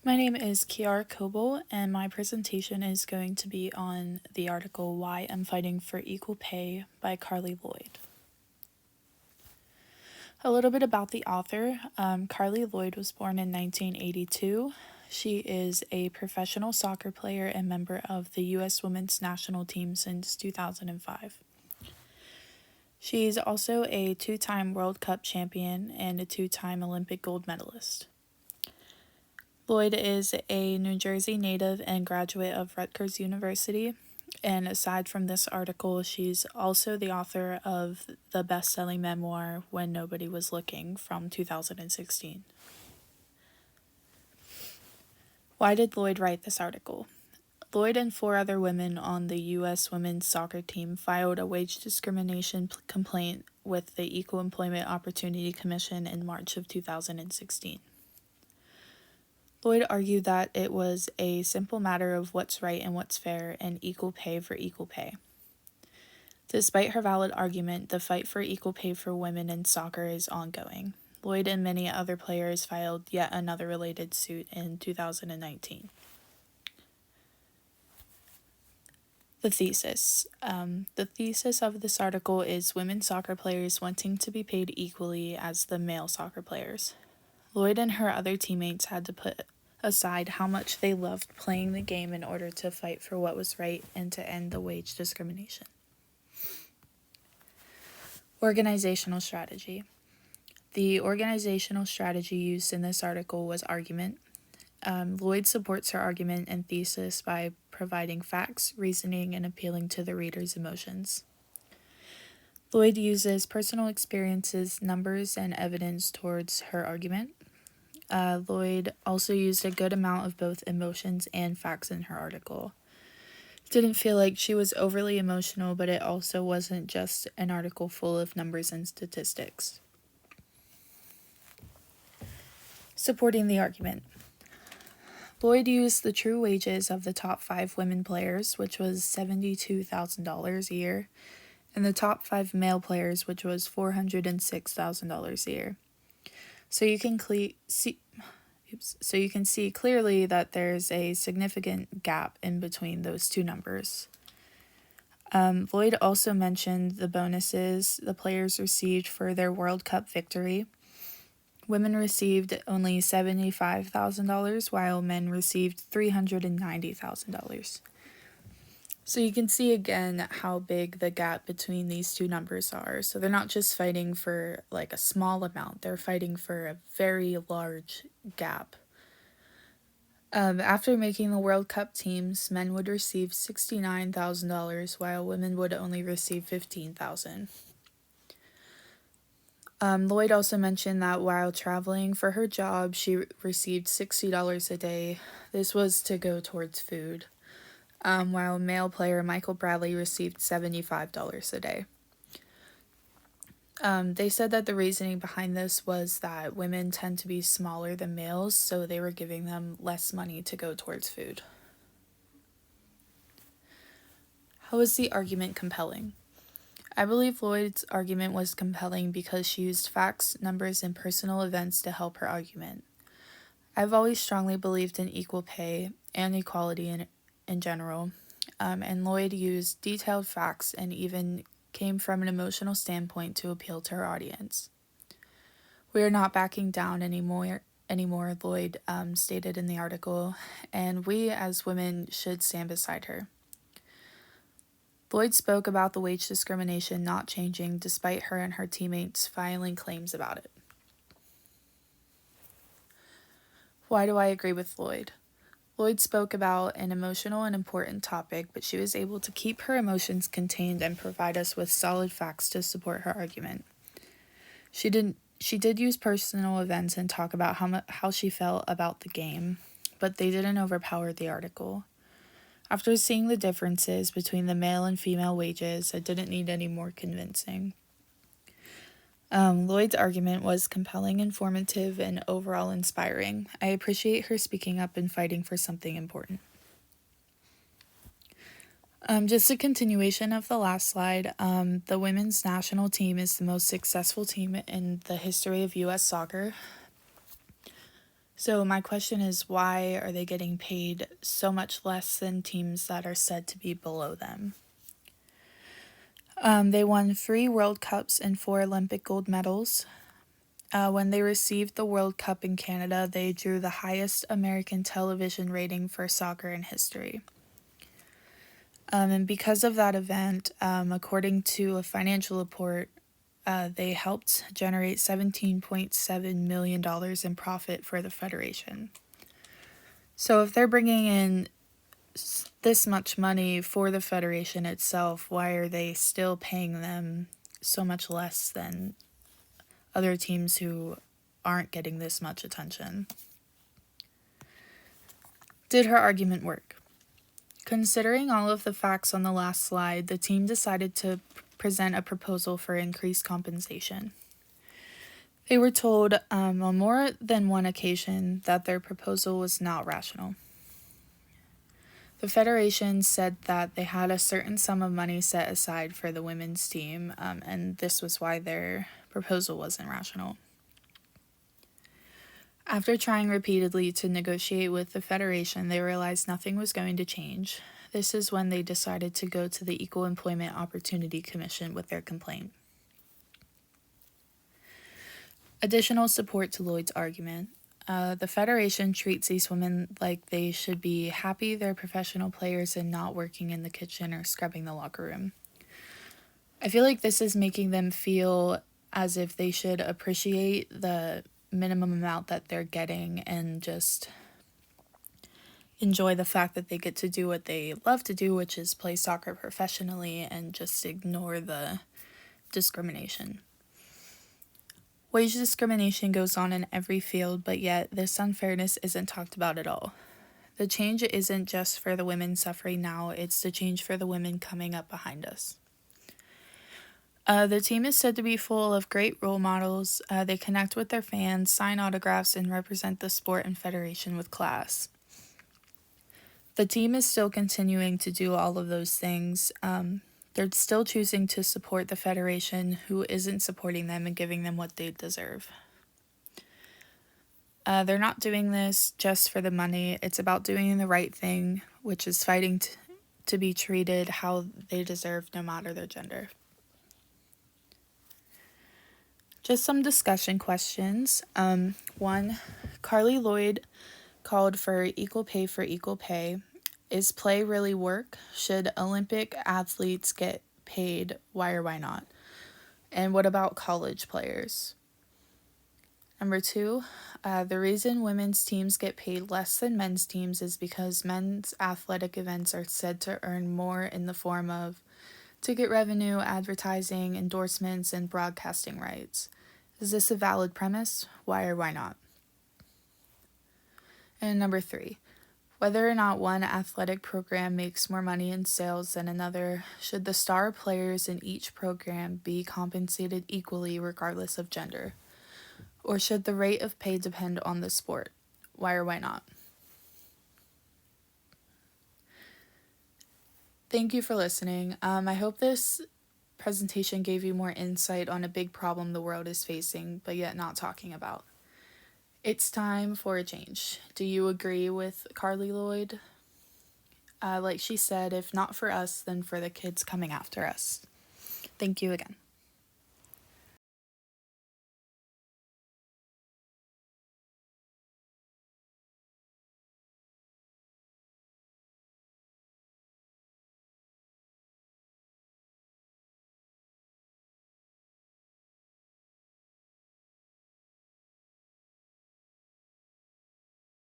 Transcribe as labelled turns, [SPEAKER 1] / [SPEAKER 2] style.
[SPEAKER 1] My name is Kiara Coble, and my presentation is going to be on the article Why I'm Fighting for Equal Pay by Carli Lloyd. A little bit about the author. Carli Lloyd was born in 1982. She is a professional soccer player and member of the U.S. women's national team since 2005. She's also a two-time World Cup champion and a two-time Olympic gold medalist. Lloyd is a New Jersey native and graduate of Rutgers University. And aside from this article, she's also the author of the best-selling memoir When Nobody Was Looking from 2016. Why did Lloyd write this article? Lloyd and 4 other women on the U.S. women's soccer team filed a wage discrimination complaint with the Equal Employment Opportunity Commission in March of 2016. Lloyd argued that it was a simple matter of what's right and what's fair and equal pay for equal pay. Despite her valid argument, the fight for equal pay for women in soccer is ongoing. Lloyd and many other players filed yet another related suit in 2019. The thesis. The thesis of this article is women soccer players wanting to be paid equally as the male soccer players. Lloyd and her other teammates had to put aside how much they loved playing the game in order to fight for what was right and to end the wage discrimination. Organizational strategy. The organizational strategy used in this article was argument. Lloyd supports her argument and thesis by providing facts, reasoning, and appealing to the reader's emotions. Lloyd uses personal experiences, numbers, and evidence towards her argument. Lloyd also used a good amount of both emotions and facts in her article. Didn't feel like she was overly emotional, but it also wasn't just an article full of numbers and statistics. Supporting the argument. Lloyd used the true wages of the top 5 women players, which was $72,000 a year, and the top 5 male players, which was $406,000 a year. So you can see clearly that there's a significant gap in between those two numbers. Lloyd also mentioned the bonuses the players received for their World Cup victory. Women received only $75,000, while men received $390,000. So you can see again how big the gap between these two numbers are. So they're not just fighting for like a small amount, they're fighting for a very large gap. After making the World Cup teams, men would receive $69,000, while women would only receive $15,000. Lloyd also mentioned that while traveling for her job, she received $60 a day. This was to go towards food, while male player Michael Bradley received $75 a day. They said that the reasoning behind this was that women tend to be smaller than males, so they were giving them less money to go towards food. How is the argument compelling? I believe Lloyd's argument was compelling because she used facts, numbers, and personal events to help her argument. I've always strongly believed in equal pay and equality in general, and Lloyd used detailed facts and even came from an emotional standpoint to appeal to her audience. We are not backing down anymore, Lloyd stated in the article, and we as women should stand beside her. Lloyd spoke about the wage discrimination not changing despite her and her teammates filing claims about it. Why do I agree with Lloyd? Lloyd spoke about an emotional and important topic, but she was able to keep her emotions contained and provide us with solid facts to support her argument. She did use personal events and talk about how she felt about the game, but they didn't overpower the article. After seeing the differences between the male and female wages, I didn't need any more convincing. Lloyd's argument was compelling, informative, and overall inspiring. I appreciate her speaking up and fighting for something important. Just a continuation of the last slide, the women's national team is the most successful team in the history of U.S. soccer. So my question is, why are they getting paid so much less than teams that are said to be below them? They won 3 World Cups and 4 Olympic gold medals. When they received the World Cup in Canada, they drew the highest American television rating for soccer in history. And because of that event, according to a financial report, they helped generate $17.7 million in profit for the Federation. So if they're bringing in this much money for the Federation itself, why are they still paying them so much less than other teams who aren't getting this much attention? Did her argument work? Considering all of the facts on the last slide, the team decided to present a proposal for increased compensation. They were told on more than one occasion that their proposal was not rational. The Federation said that they had a certain sum of money set aside for the women's team, and this was why their proposal wasn't rational. After trying repeatedly to negotiate with the Federation, they realized nothing was going to change. This is when they decided to go to the Equal Employment Opportunity Commission with their complaint. Additional support to Lloyd's argument. The Federation treats these women like they should be happy they're professional players and not working in the kitchen or scrubbing the locker room. I feel like this is making them feel as if they should appreciate the minimum amount that they're getting and just enjoy the fact that they get to do what they love to do, which is play soccer professionally, and just ignore the discrimination. Wage discrimination goes on in every field, but yet this unfairness isn't talked about at all. The change isn't just for the women suffering now, it's the change for the women coming up behind us. The team is said to be full of great role models. They connect with their fans, sign autographs, and represent the sport and federation with class. The team is still continuing to do all of those things. They're still choosing to support the Federation, who isn't supporting them and giving them what they deserve. They're not doing this just for the money. It's about doing the right thing, which is fighting to be treated how they deserve no matter their gender. Just some discussion questions. 1, Carli Lloyd called for equal pay for equal pay. Is play really work? Should Olympic athletes get paid? Why or why not? And what about college players? Number 2, the reason women's teams get paid less than men's teams is because men's athletic events are said to earn more in the form of ticket revenue, advertising, endorsements, and broadcasting rights. Is this a valid premise? Why or why not? And number 3, whether or not one athletic program makes more money in sales than another, should the star players in each program be compensated equally regardless of gender? Or should the rate of pay depend on the sport? Why or why not? Thank you for listening. I hope this presentation gave you more insight on a big problem the world is facing, but yet not talking about. It's time for a change. Do you agree with Carli Lloyd? Like she said, if not for us, then for the kids coming after us. Thank you again.